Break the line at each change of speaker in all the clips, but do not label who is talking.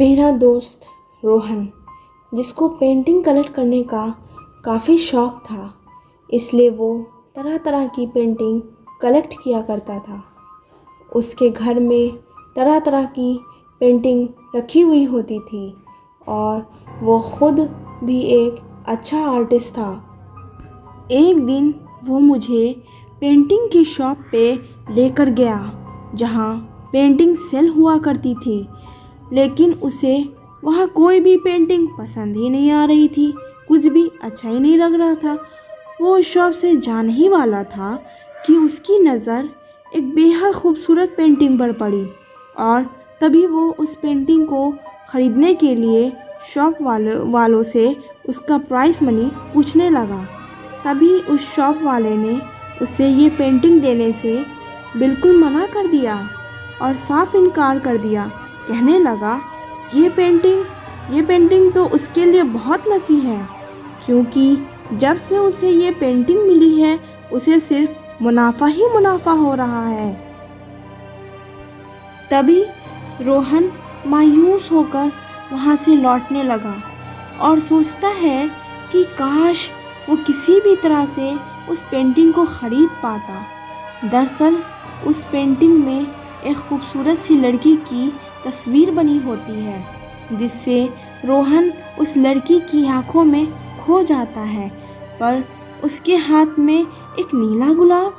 मेरा दोस्त रोहन, जिसको पेंटिंग कलेक्ट करने का काफ़ी शौक़ था, इसलिए वो तरह तरह की पेंटिंग कलेक्ट किया करता था। उसके घर में तरह तरह की पेंटिंग रखी हुई होती थी और वो ख़ुद भी एक अच्छा आर्टिस्ट था। एक दिन वो मुझे पेंटिंग की शॉप पे लेकर गया, जहाँ पेंटिंग सेल हुआ करती थी, लेकिन उसे वहाँ कोई भी पेंटिंग पसंद ही नहीं आ रही थी। कुछ भी अच्छा ही नहीं लग रहा था। वो उस शॉप से जाने ही वाला था कि उसकी नज़र एक बेहद खूबसूरत पेंटिंग पर पड़ी और तभी वो उस पेंटिंग को ख़रीदने के लिए शॉप वालों से उसका प्राइस मनी पूछने लगा। तभी उस शॉप वाले ने उसे ये पेंटिंग देने से बिल्कुल मना कर दिया और साफ इनकार कर दिया। कहने लगा, ये पेंटिंग तो उसके लिए बहुत लकी है, क्योंकि जब से उसे ये पेंटिंग मिली है उसे सिर्फ मुनाफा ही मुनाफा हो रहा है। तभी रोहन मायूस होकर वहाँ से लौटने लगा और सोचता है कि काश वो किसी भी तरह से उस पेंटिंग को ख़रीद पाता। दरअसल उस पेंटिंग में एक खूबसूरत सी लड़की की तस्वीर बनी होती है, जिससे रोहन उस लड़की की आंखों में खो जाता है। पर उसके हाथ में एक नीला गुलाब।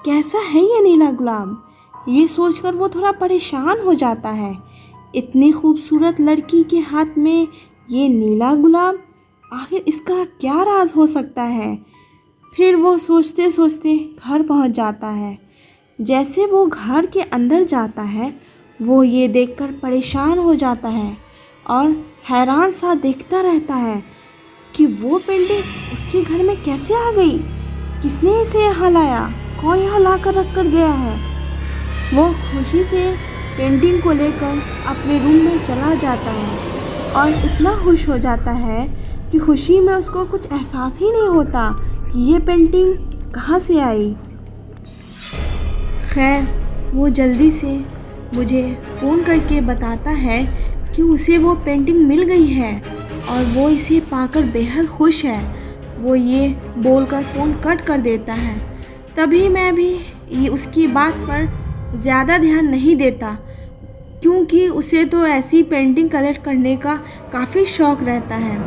कैसा है ये नीला गुलाब? ये सोचकर वो थोड़ा परेशान हो जाता है। इतनी खूबसूरत लड़की के हाथ में ये नीला गुलाब, आखिर इसका क्या राज हो सकता है? फिर वो सोचते सोचते घर पहुंच जाता है। जैसे वो घर के अंदर जाता है, वो ये देखकर परेशान हो जाता है और हैरान सा देखता रहता है कि वो पेंटिंग उसके घर में कैसे आ गई, किसने इसे यहाँ लाया, कौन यहाँ लाकर रख कर गया है। वो खुशी से पेंटिंग को लेकर अपने रूम में चला जाता है और इतना खुश हो जाता है कि खुशी में उसको कुछ एहसास ही नहीं होता कि ये पेंटिंग कहाँ से आई। खैर, वो जल्दी से मुझे फ़ोन करके बताता है कि उसे वो पेंटिंग मिल गई है और वो इसे पाकर बेहद खुश है। वो ये बोलकर फ़ोन कट कर देता है। तभी मैं भी उसकी बात पर ज़्यादा ध्यान नहीं देता, क्योंकि उसे तो ऐसी पेंटिंग कलेक्ट करने का काफ़ी शौक़ रहता है।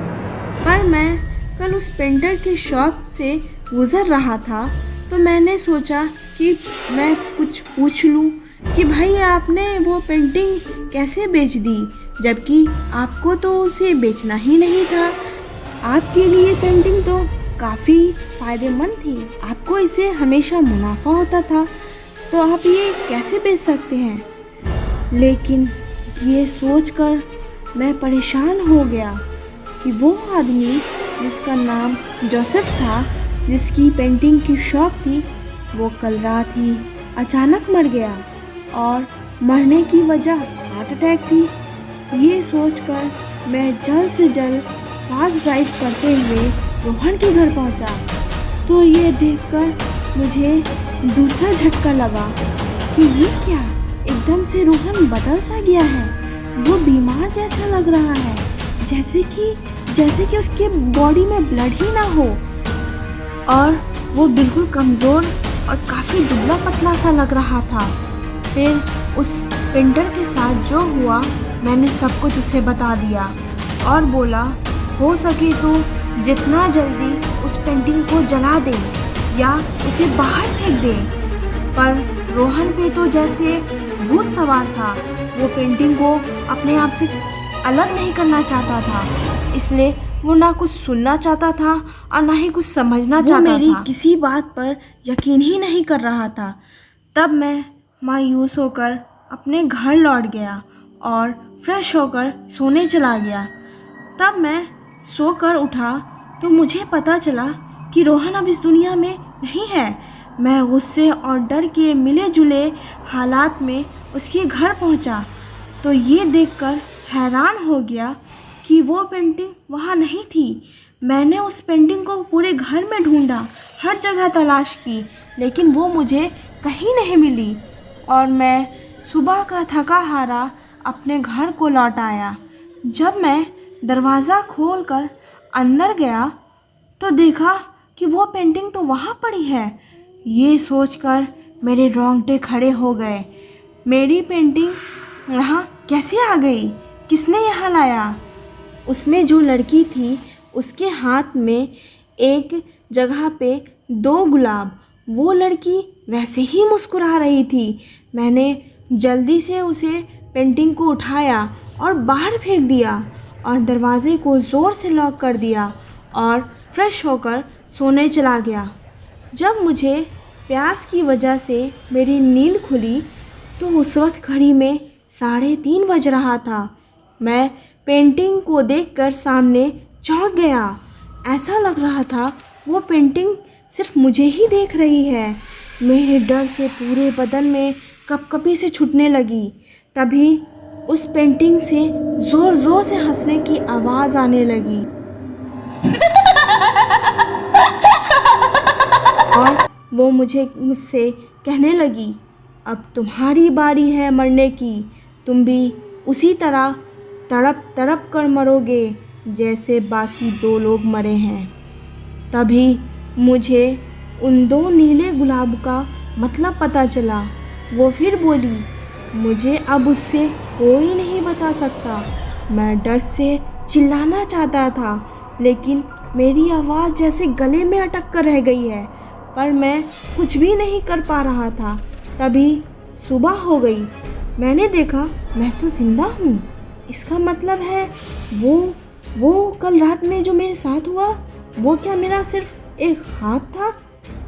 पर मैं कल उस पेंटर की शॉप से गुज़र रहा था, तो मैंने सोचा कि मैं कुछ पूछ लूँ कि भाई, आपने वो पेंटिंग कैसे बेच दी, जबकि आपको तो उसे बेचना ही नहीं था। आपके लिए पेंटिंग तो काफ़ी फ़ायदेमंद थी, आपको इसे हमेशा मुनाफा होता था, तो आप ये कैसे बेच सकते हैं? लेकिन ये सोचकर मैं परेशान हो गया कि वो आदमी जिसका नाम जोसेफ था, जिसकी पेंटिंग की शॉप थी, वो कल रात ही अचानक मर गया और मरने की वजह हार्ट अटैक थी। ये सोचकर मैं जल्द से जल्द फास्ट ड्राइव करते हुए रोहन के घर पहुंचा, तो ये देखकर मुझे दूसरा झटका लगा कि ये क्या, एकदम से रोहन बदल सा गया है। वो बीमार जैसा लग रहा है, जैसे कि उसके बॉडी में ब्लड ही ना हो, और वो बिल्कुल कमज़ोर और काफ़ी दुबला पतला सा लग रहा था। फिर उस पेंटर के साथ जो हुआ, मैंने सब कुछ उसे बता दिया और बोला, हो सके तो जितना जल्दी उस पेंटिंग को जला दे या उसे बाहर फेंक दे। पर रोहन पे तो जैसे भूत सवार था। वो पेंटिंग को अपने आप से अलग नहीं करना चाहता था, इसलिए वो ना कुछ सुनना चाहता था और ना ही कुछ समझना चाहता था। मेरी किसी बात पर यकीन ही नहीं कर रहा था। तब मैं मायूस होकर अपने घर लौट गया और फ्रेश होकर सोने चला गया। तब मैं सोकर उठा तो मुझे पता चला कि रोहन अब इस दुनिया में नहीं है। मैं गुस्से और डर के मिले जुले हालात में उसके घर पहुंचा, तो ये देखकर हैरान हो गया कि वो पेंटिंग वहाँ नहीं थी। मैंने उस पेंटिंग को पूरे घर में ढूंढा, हर जगह तलाश की, लेकिन वो मुझे कहीं नहीं मिली। और मैं सुबह का थका हारा अपने घर को लौट आया। जब मैं दरवाज़ा खोलकर अंदर गया तो देखा कि वो पेंटिंग तो वहाँ पड़ी है। ये सोचकर मेरे रोंगटे खड़े हो गए। मेरी पेंटिंग यहाँ कैसे आ गई? किसने यहाँ लाया? उसमें जो लड़की थी उसके हाथ में एक जगह पे 2 गुलाब। वो लड़की वैसे ही मुस्कुरा रही थी। मैंने जल्दी से उसे पेंटिंग को उठाया और बाहर फेंक दिया और दरवाज़े को ज़ोर से लॉक कर दिया और फ्रेश होकर सोने चला गया। जब मुझे प्यास की वजह से मेरी नींद खुली तो उस वक्त घड़ी में 3:30 बज रहा था। मैं पेंटिंग को देखकर सामने चौंक गया। ऐसा लग रहा था वो पेंटिंग सिर्फ मुझे ही देख रही है। मेरे डर से पूरे बदन में कपकपी से छूटने लगी। तभी उस पेंटिंग से ज़ोर ज़ोर से हंसने की आवाज़ आने लगी और वो मुझसे कहने लगी, अब तुम्हारी बारी है मरने की। तुम भी उसी तरह तड़प तड़प कर मरोगे जैसे बाकी 2 लोग मरे हैं। तभी मुझे उन 2 नीले गुलाब का मतलब पता चला। वो फिर बोली, मुझे अब उससे कोई नहीं बचा सकता। मैं डर से चिल्लाना चाहता था लेकिन मेरी आवाज़ जैसे गले में अटक कर रह गई है, पर मैं कुछ भी नहीं कर पा रहा था। तभी सुबह हो गई। मैंने देखा मैं तो ज़िंदा हूँ। इसका मतलब है वो कल रात में जो मेरे साथ हुआ वो क्या मेरा सिर्फ एक ख्वाब था?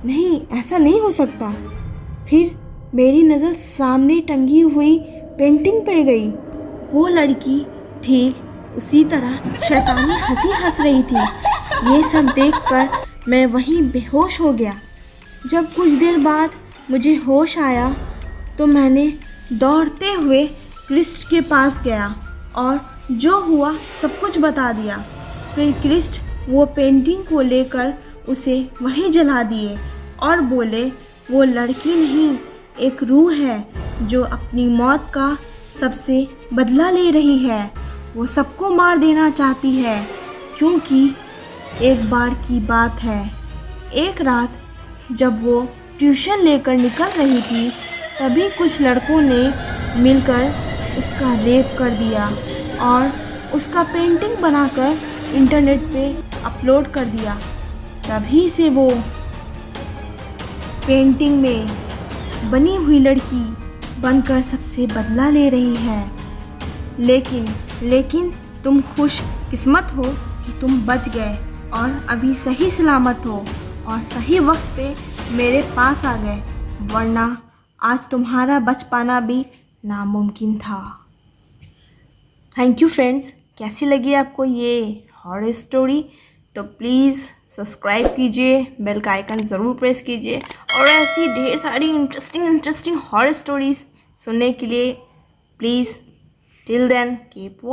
नहीं, ऐसा नहीं हो सकता। फिर मेरी नज़र सामने टंगी हुई पेंटिंग पे गई। वो लड़की ठीक उसी तरह शैतानी हंसी हंस रही थी। ये सब देखकर मैं वहीं बेहोश हो गया। जब कुछ देर बाद मुझे होश आया तो मैंने दौड़ते हुए क्रिस्ट के पास गया और जो हुआ सब कुछ बता दिया। फिर क्रिस्ट वो पेंटिंग को लेकर उसे वहीं जला दिए और बोले, वो लड़की नहीं, एक रूह है जो अपनी मौत का सबसे बदला ले रही है। वो सबको मार देना चाहती है क्योंकि एक बार की बात है, एक रात जब वो ट्यूशन लेकर निकल रही थी तभी कुछ लड़कों ने मिलकर उसका रेप कर दिया और उसका पेंटिंग बनाकर इंटरनेट पे अपलोड कर दिया। तभी से वो पेंटिंग में बनी हुई लड़की बनकर सबसे बदला ले रही है। लेकिन तुम खुश किस्मत हो कि तुम बच गए और अभी सही सलामत हो और सही वक्त पे मेरे पास आ गए, वरना आज तुम्हारा बच पाना भी नामुमकिन था। Thank you friends. कैसी लगी आपको ये हॉरर स्टोरी? तो प्लीज़ सब्सक्राइब कीजिए, बेल का आइकन ज़रूर प्रेस कीजिए और ऐसी ढेर सारी इंटरेस्टिंग हॉरर स्टोरीज सुनने के लिए प्लीज़ टिल देन कीप